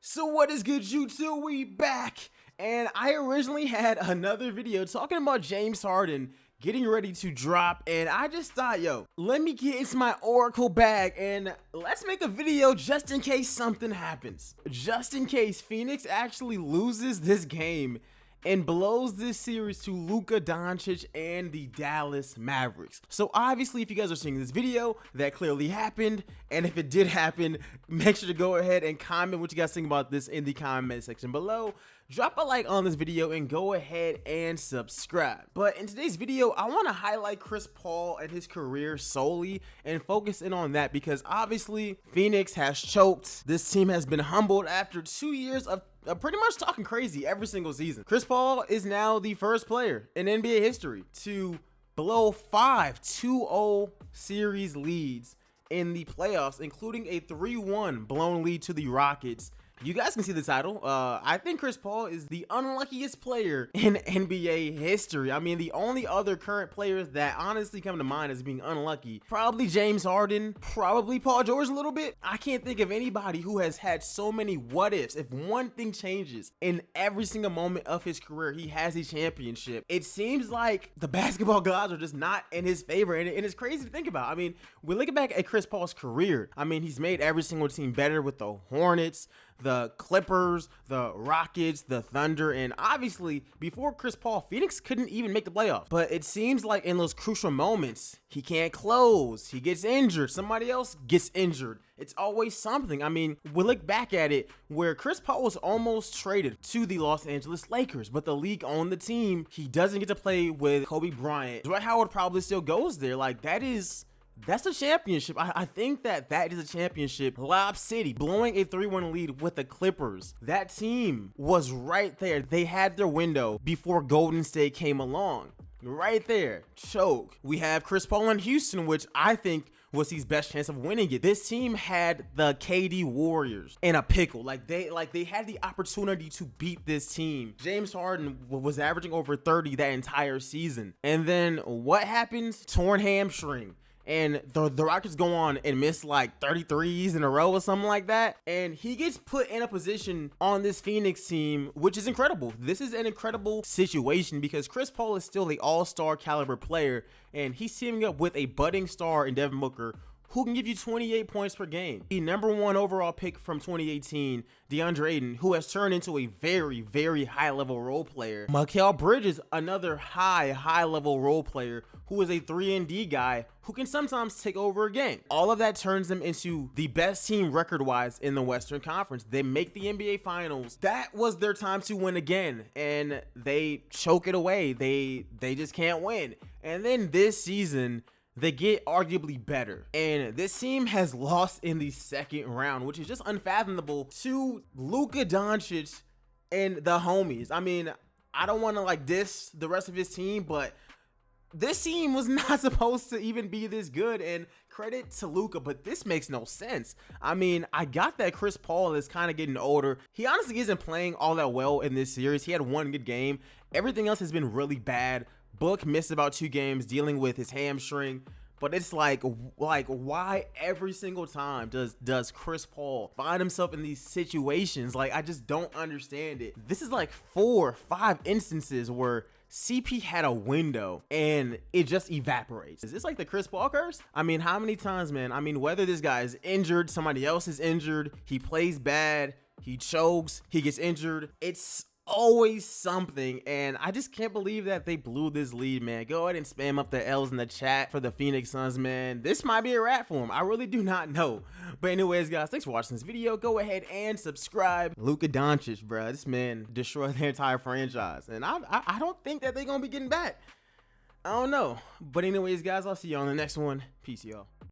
So what is good, YouTube? We back, and I originally had another video talking about James Harden getting ready to drop, and I just thought, yo, let me get into my Oracle bag and let's make a video just in case something happens. Just in case Phoenix actually loses this game and blows this series to Luka Doncic and the Dallas Mavericks. So obviously, if you guys are seeing this video, that clearly happened. And if it did happen, make sure to go ahead and comment what you guys think about this in the comment section below. Drop a like on this video and go ahead and subscribe. But in today's video, I want to highlight Chris Paul and his career solely and focus in on that because obviously Phoenix has choked. This team has been humbled after 2 years of pretty much talking crazy every single season. Chris Paul is now the first player in NBA history to blow 5 2-0 series leads in the playoffs, including a 3-1 blown lead to the Rockets. You guys can see the title. I think Chris Paul is the unluckiest player in NBA history. I mean, the only other current players that honestly come to mind as being unlucky, probably James Harden, probably Paul George a little bit. I can't think of anybody who has had so many what ifs. If one thing changes in every single moment of his career, he has a championship. It seems like the basketball gods are just not in his favor, and it's crazy to think about. I mean, we're looking back at Chris Paul's career. I mean, he's made every single team better with the Hornets, the Clippers, the Rockets, the Thunder, and obviously before Chris Paul, Phoenix couldn't even make the playoffs. But it seems like in those crucial moments, he can't close, he gets injured, somebody else gets injured. It's always something. I mean, we look back at it where Chris Paul was almost traded to the Los Angeles Lakers, but the league owned the team. He doesn't get to play with Kobe Bryant. Dwight Howard probably still goes there. Like, that's a championship. I think that is a championship. Lob City blowing a 3-1 lead with the Clippers. That team was right there. They had their window before Golden State came along. Right there. Choke. We have Chris Paul in Houston, which I think was his best chance of winning it. This team had the KD Warriors in a pickle. Like they had the opportunity to beat this team. James Harden was averaging over 30 that entire season. And then what happens? Torn hamstring. And the Rockets go on and miss like 33s in a row or something like that. And he gets put in a position on this Phoenix team, which is incredible. This is an incredible situation because Chris Paul is still the all-star caliber player. And he's teaming up with a budding star in Devin Booker, who can give you 28 points per game. The #1 overall pick from 2018, DeAndre Ayton, who has turned into a very, very high-level role player. Mikal Bridges, another high-level role player, who is a 3-and-D guy who can sometimes take over a game. All of that turns them into the best team record-wise in the Western Conference. They make the NBA Finals. That was their time to win again, and they choke it away. They just can't win. And then this season, they get arguably better. And this team has lost in the second round, which is just unfathomable to Luka Doncic and the homies. I mean, I don't want to like diss the rest of his team, but this team was not supposed to even be this good, and credit to Luka, but this makes no sense. I mean, I got that Chris Paul is kind of getting older. He honestly isn't playing all that well in this series. He had one good game. Everything else has been really bad. Book missed about 2 games dealing with his hamstring. But it's like why every single time does Chris Paul find himself in these situations? Like, I just don't understand it. This is like 4 or 5 instances where CP had a window and it just evaporates. Is this like the Chris Paul curse? I mean, how many times, man? I mean, whether this guy is injured, somebody else is injured, he plays bad, he chokes, he gets injured. It's always something, and I just can't believe that they blew this lead, man. Go ahead and spam up the L's in the chat for the Phoenix Suns, man. This might be a wrap for him. I really do not know. But anyways, guys, thanks for watching this video. Go ahead and subscribe. Luka Doncic, bro, this man destroyed their entire franchise, and I don't think that they're gonna be getting back. I don't know. But anyways, guys, I'll see you on the next one. Peace, y'all.